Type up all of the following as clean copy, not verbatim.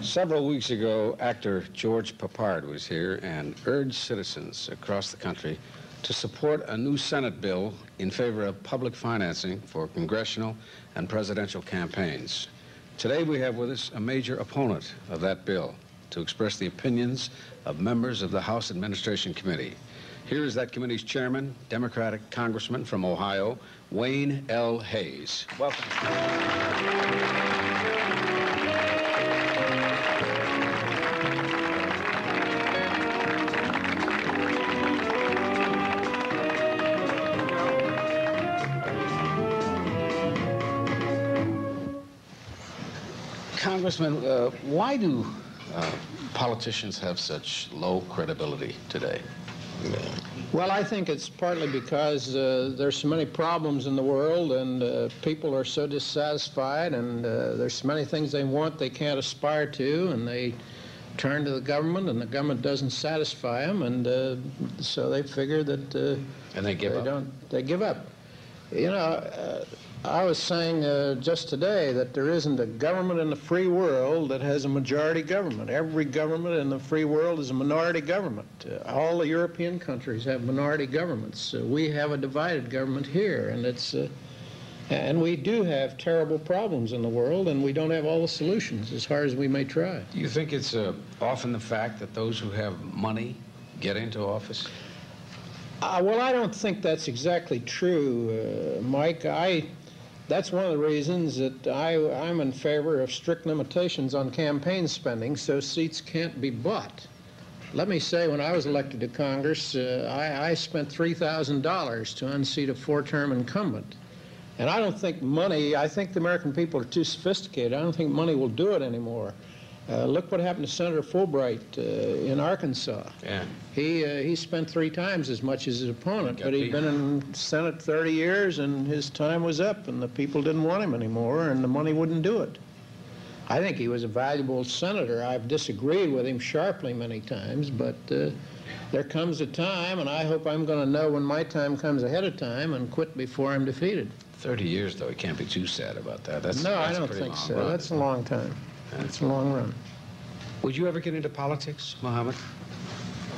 Several weeks ago, actor George Papard was here and urged citizens across the country to support a new Senate bill in favor of public financing for congressional and presidential campaigns. Today we have with us a major opponent of that bill to express the opinions of members of the House Administration Committee. Here is that committee's chairman, Democratic Congressman from Ohio, Wayne L. Hayes. Welcome. Congressman, why do politicians have such low credibility today? Well, I think it's partly because there's so many problems in the world, and people are so dissatisfied, and there's so many things they want they can't aspire to, and they turn to the government, and the government doesn't satisfy them, and so they figure that and they give up. They give up. You know, I was saying just today that there isn't a government in the free world that has a majority government. Every government in the free world is a minority government. All the European countries have minority governments. We have a divided government here, and and we do have terrible problems in the world, and we don't have all the solutions as hard as we may try. Do you think it's often the fact that those who have money get into office? Well, I don't think that's exactly true, Mike. That's one of the reasons that I'm in favor of strict limitations on campaign spending so seats can't be bought. Let me say, when I was elected to Congress, I spent $3,000 to unseat a four-term incumbent. And I don't think money, I think the American people are too sophisticated. I don't think money will do it anymore. Look what happened to Senator Fulbright in Arkansas. Yeah. He spent 3 times as much as his opponent, but he'd been in Senate 30 years, and his time was up, and the people didn't want him anymore, and the money wouldn't do it. I think he was a valuable senator. I've disagreed with him sharply many times, but there comes a time, and I hope I'm going to know when my time comes ahead of time and quit before I'm defeated. 30 years, though, he can't be too sad about that. No, I don't think so. Run. That's a long time. That's a long run. Would you ever get into politics, Mohammed?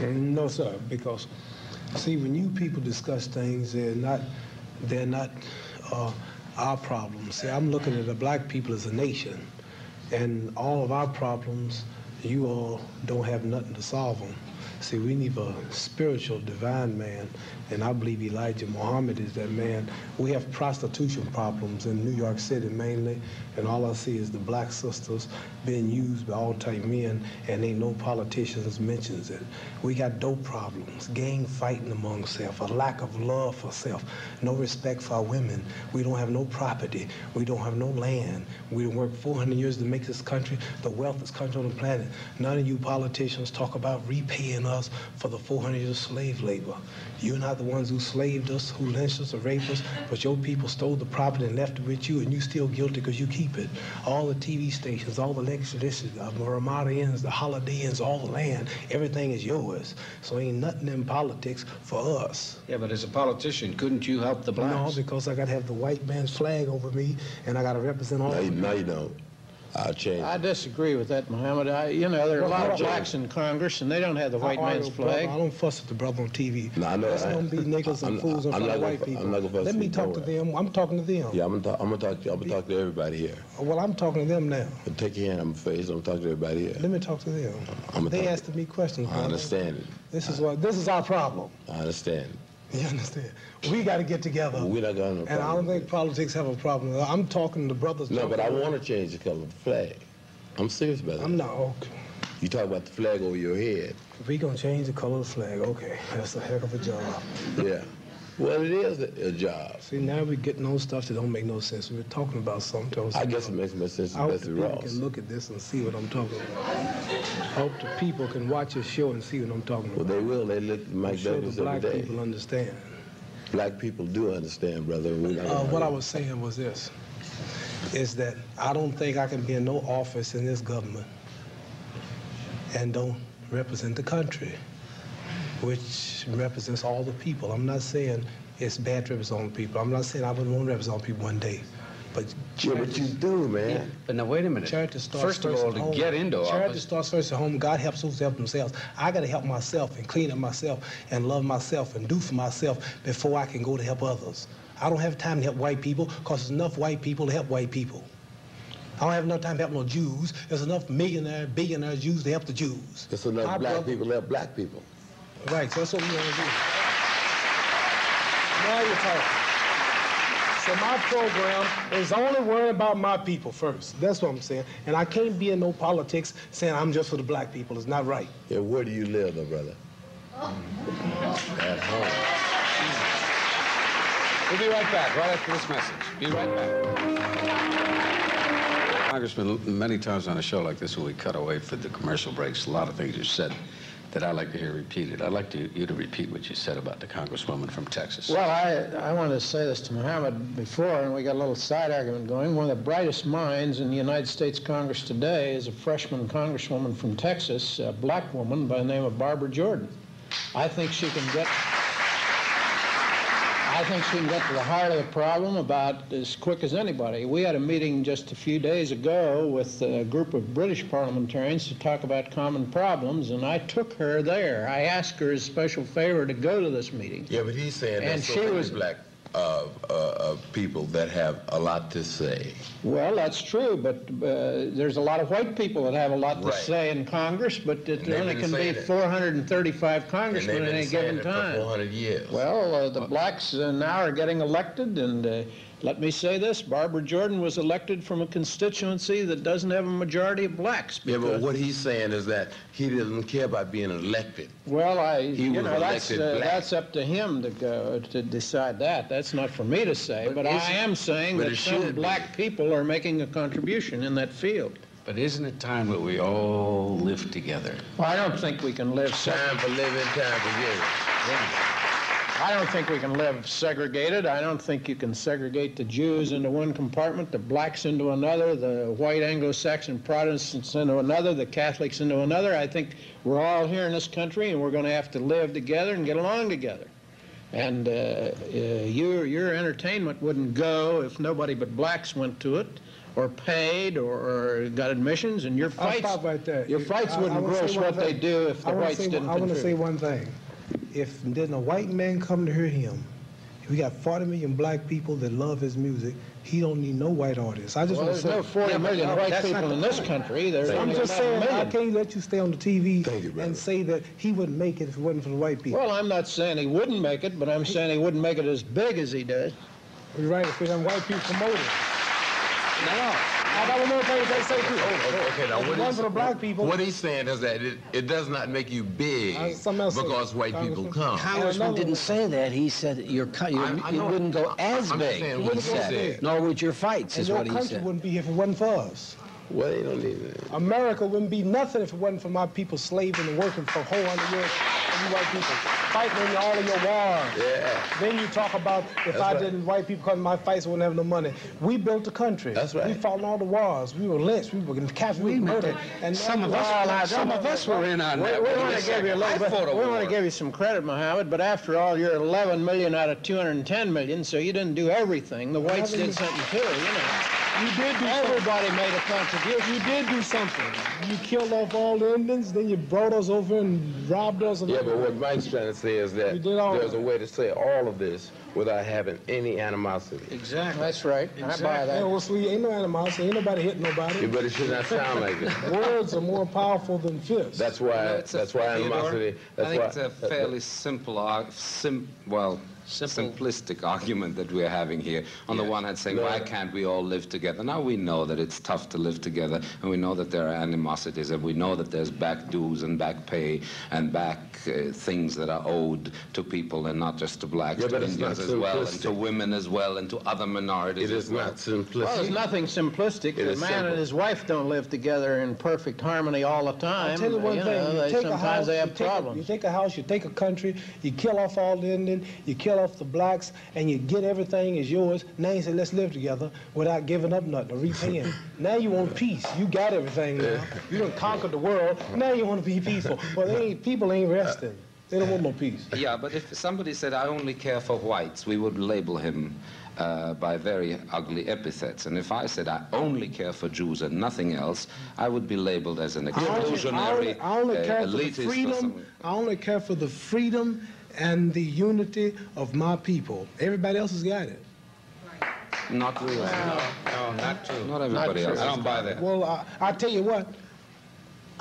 No, sir, because, see, when you people discuss things, they're not our problems. See, I'm looking at the black people as a nation, and all of our problems, you all don't have nothing to solve them. See, we need a spiritual, divine man, and I believe Elijah Muhammad is that man. We have prostitution problems in New York City mainly, and all I see is the black sisters being used by all-type men, and ain't no politicians mentions it. We got dope problems, gang fighting among self, a lack of love for self, no respect for our women. We don't have no property. We don't have no land. We worked 400 years to make this country the wealthiest country on the planet. None of you politicians talk about repaying us for the 400 years of slave labor. You're not the ones who slaved us, who lynched us or raped us, but your people stole the property and left it with you, and you're still guilty because you keep it. All the TV stations, all the legislation, the Ramada Inns, the Holiday Inns, all the land, everything is yours. So ain't nothing in politics for us. Yeah, but as a politician, couldn't you help the blacks? No, because I got to have the white man's flag over me, and I got to represent all of them. No, you don't. I'll change. I disagree with that, Muhammad. You know, there are a lot of blacks in Congress, and they don't have the white man's flag. I don't fuss at the brother on TV. No, I know. Let's don't be niggas and fools in front of white people. Let me talk to them. I'm talking to them. Yeah, I'm gonna talk to everybody here. Well, I'm talking to them now. But take your hand on my face. I'm talking to everybody here. Let me talk to them. They asking me questions. I understand it. This is our problem. I understand. You understand? We got to get together. We're not gonna. And I don't think politics have a problem. I'm talking to brothers. No, but I want to change the color of the flag. I'm serious about that. I'm not. Okay. You talk about the flag over your head. If we gonna change the color of the flag, okay, that's a heck of a job. Yeah. Well, it is a job. See, now we're getting on stuff that don't make no sense. We're talking about something. I guess it makes more sense I to hope the people can look at this and see what I'm talking about. I hope the people can watch this show and see what I'm talking about. Well, they will. They look at Mike Douglas every day. I'm sure the black people understand. Black people do understand, brother. What I was saying was this, is that I don't think I can be in no office in this government and don't represent the country, which represents all the people. I'm not saying it's bad to represent all the people. I'm not saying I wouldn't want to represent all the people one day. But Yeah, but you do, man. Yeah, but now wait a minute. charity starts First of first all, at to home. get into Charity office, starts first at home. God helps those who help themselves. I got to help myself and clean up myself and love myself and do for myself before I can go to help others. I don't have time to help white people because there's enough white people to help white people. I don't have enough time to help no Jews. There's enough millionaire, billionaire Jews to help the Jews. There's enough Our black brother- people to help black people. Right, so that's what we want to do. Now you're talking. So my program is only worrying about my people first. That's what I'm saying. And I can't be in no politics saying I'm just for the black people. It's not right. Yeah, where do you live, though, brother? At home. we'll be right back, right after this message. Be right back. Congressman, many times on a show like this where we cut away for the commercial breaks, a lot of things you said that I'd like to hear repeated. I'd like you to repeat what you said about the Congresswoman from Texas. Well, I wanted to say this to Mohammed before, and we got a little side argument going. One of the brightest minds in the United States Congress today is a freshman congresswoman from Texas, a black woman by the name of Barbara Jordan. I think she can get to the heart of the problem about as quick as anybody. We had a meeting just a few days ago with a group of British parliamentarians to talk about common problems, and I took her there. I asked her as a special favor to go to this meeting. Yeah, but he's saying And there's so she many was- black people that have a lot to say. Well, that's true, but there's a lot of white people that have a lot to Right. say in Congress, but they've there only been can be saying it. 435 And congressmen they've at been any saying given it for time. 400 years. Well, the blacks now are getting elected, and let me say this, Barbara Jordan was elected from a constituency that doesn't have a majority of blacks. Yeah, but because- what he's saying is that he doesn't care about being elected. Well, He was elected black. that's up to him to go to decide that. That's not for me to say, but I am saying but that it some should be. black people are making a contribution in that field. But isn't it time that we all live together? Well, I don't think we can live Time for living, time for giving. I don't think we can live segregated. I don't think you can segregate the Jews into one compartment, the blacks into another, the white Anglo-Saxon Protestants into another, the Catholics into another. I think we're all here in this country, and we're going to have to live together and get along together. And your entertainment wouldn't go if nobody but blacks went to it, or paid, or got admissions, and your I'll fights, stop right there. your fights I wouldn't wanna gross say one what they thing. do if the I wanna whites say- didn't I want to say contribute. one thing. If there's a white man come to hear him, we got 40 million black people that love his music. He don't need no white artists. I just Well, want to there's say. no 40 million but white that's people not in the this point. country. There's I'm only just about a saying, I million. can't let you stay on the TV Thank you, brother. and say that he wouldn't make it if it wasn't for the white people. Well, I'm not saying he wouldn't make it, but I'm saying he wouldn't make it as big as he did. You're right, if we them white people promote it. No. I got one more thing to say too. Okay, now If it wasn't for the black people. what he's saying is that it does not make you big something else, because white people Congressman. come. Congressman another didn't one. say that. He said you I know. wouldn't go as I'm big, saying he what he said. said. Nor would your fights, And is your what he country said. wouldn't be here if it wasn't for us. Well, they don't need it. America wouldn't be nothing if it wasn't for my people slaving and working for 400 years for you white people, fighting in all of your wars. Yeah. Then you talk about if That's I right. didn't, white people come to my fights wouldn't have no money. We built the country. That's right. We fought in all the wars. We were lynched. We were captured. We were murdered. And Some of us were in on that. We Wait want a to give you a second. little I bit. fought a We want war. to give you some credit, Mohammed. But after all, you're 11 million out of 210 million, so you didn't do everything. The whites did something too. You know, you did do something. everybody made a contribution. You did do something. You killed off all the Indians, then you brought us over and robbed us. Yeah, but what Mike's trying to say is that You did all there's of a way to say all of this without having any animosity. Exactly. That's right. I buy Hey, that. well, sweet, ain't no animosity. Ain't nobody hitting nobody. But it should not sound like it. Words are more powerful than fists. That's why. Animosity. I think why, it's a fairly simple, simplistic argument that we're having here. On the one hand, saying, why can't we all live together? Now we know that it's tough to live together, and we know that there are animosities, and we know that there's back dues and back pay and back things that are owed to people, and not just to blacks, Yeah, to but it's Indians not as well, and to simplistic. women as well, and to other minorities It as is well. not simplistic. Well, there's nothing simplistic. It The is man simple. and his wife don't live together in perfect harmony all the time. I'll tell you one thing. They, You take a sometimes house, they you have take problems. you take a house, you take a country, you kill off all the Indians, you kill off the blacks, and you get everything is yours. Now you say, let's live together without giving up nothing or repaying. Now you want peace. You got everything now. You done conquered the world. Now you want to be peaceful. Well, people ain't resting. They don't want no peace. Yeah, but if somebody said, I only care for whites, we would label him by very ugly epithets. And if I said I only care for Jews and nothing else, I would be labeled as an exclusionary, I only care for the elitist or freedom. something. I only care for the freedom and the unity of my people. Everybody else has got it. Not really. No, not true. Not everybody else. I don't buy that. Well, I tell you what.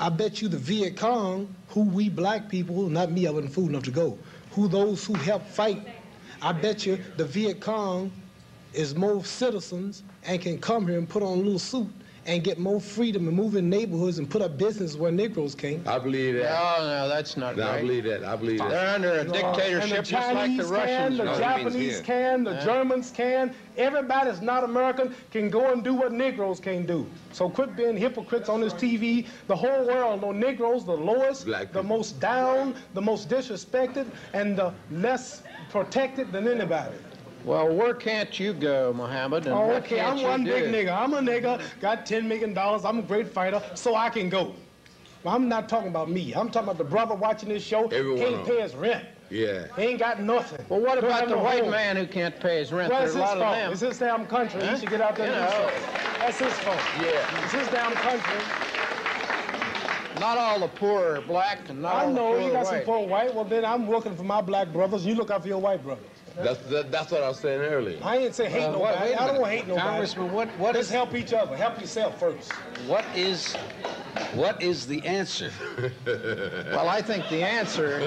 I bet you the Viet Cong, who we black people, not me, I wasn't fool enough to go, who those who helped fight, I bet you the Viet Cong is more citizens and can come here and put on a little suit and get more freedom and move in neighborhoods and put up business where Negroes can't. I believe that. No, that's not No, right. I believe that. I believe that. They're under a dictatorship And the just like the Chinese Russians. can, the No, he means Japanese here. can, the Germans can. Everybody that's not American can go and do what Negroes can do. So quit being hypocrites on this TV. The whole world know Negroes the lowest, Black the people. most down, the most disrespected, and the less protected than anybody. Well, where can't you go, Muhammad? And Oh, what okay, can't I'm you one do? big nigga. I'm a nigga, got $10 million. I'm a great fighter, so I can go. Well, I'm not talking about me. I'm talking about the brother watching this show. Everyone Can't else. pay his rent. Yeah. He ain't got nothing. Well, what Don't about have the no white home. man who can't pay his rent? Well, There's it's a his lot of fault. them. It's his damn country. He should get out there You and do know. something. That's his fault. Yeah. It's his damn country. Not all the poor are black, and not I all know the you poor got are some white. poor white. Well, then I'm working for my black brothers. You look out for your white brothers. That's what I was saying earlier. I ain't say hate nobody. wait a I don't minute. hate nobody. Congressman, what Let's is help each other. Help yourself first. what is the answer? Well, I think the answer,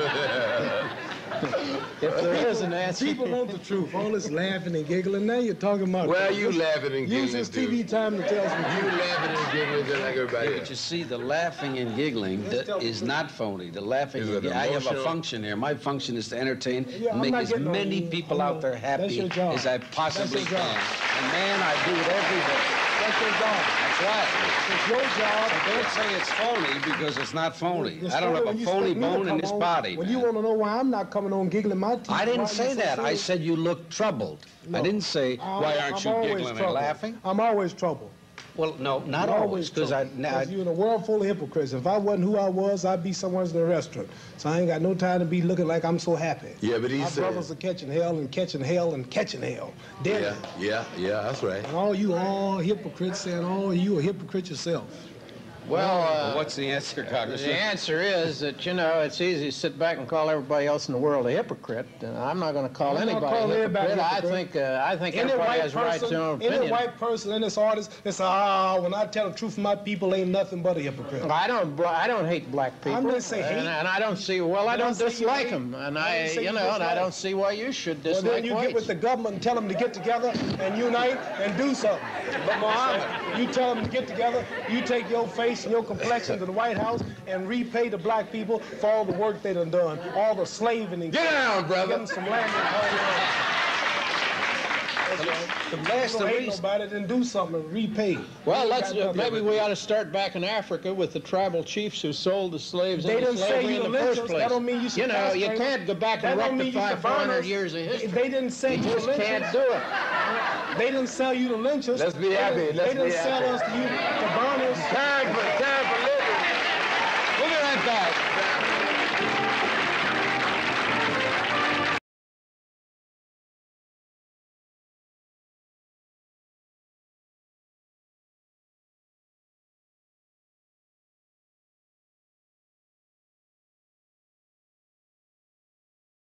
if there is an answer, People want the truth. All this laughing and giggling. Now you're talking about. Well, you laughing and Use giggling, this dude. TV time to tell some You laughing and giggling just like everybody But else. you see, the laughing and giggling that is not phony. The laughing Is and it I have a emotional? function here. My function is to entertain Yeah, and I'm make not as getting on many you. people I'm out not- there that's happy your job. as I possibly That's your job. can. And man, I do it every day. That's your job. That's right. It's your job. Don't say it's phony because it's not phony. It's I don't have when a you phony expect me to bone in come this on. body. When man. you want to know why I'm not coming on giggling my teeth. I didn't why say you so that. I serious? said you look troubled. I No. didn't say, why aren't you always giggling and troubled. laughing? I'm always troubled. Well, no, not I'm always, because troubled. You're in a world full of hypocrites. If I wasn't who I was, I'd be somewhere in a restaurant. So I ain't got no time to be looking like I'm so happy. Yeah, but he My said. brothers are catching hell and catching hell and catching hell. Daily. Yeah, that's right. And all you hypocrites saying, oh, you a hypocrite yourself. well, what's the answer, the Congressman? answer is that, you know, it's easy to sit back and call everybody else in the world a hypocrite. I'm not going to call I'm not anybody calling a everybody hypocrite. a hypocrite. I think Any everybody white has a right to their own person, any opinion. white person, and this artist, they say, when I tell the truth of my people, ain't nothing but a hypocrite. I don't hate black people. I'm gonna say hate. And I don't see, well, I Did I don't say you dislike hate? them. And I didn't say you and I dislike. don't see why you should Well, dislike then you whites. get with the government and tell them to get together and unite and do something. But Muhammad, you tell them to get together, you take your face and your complexion to the White House and repay the black people for all the work they done done, all the slaving and Get down, brother. Give them some land and The last don't hate reason. nobody, then do something and repay. Well, You ain't got nothing. maybe we ought to start back in Africa with the tribal chiefs who sold the slaves They into didn't say slavery you in the lynch first us. place. That don't mean you should You know, you castrate can't go back That and don't mean you rectify should burn 400 us. years of history. They didn't say You you just lynch can't us. do it. They didn't sell you to lynch us. Let's be happy. They Let's didn't be sell happy. us to you to burn us.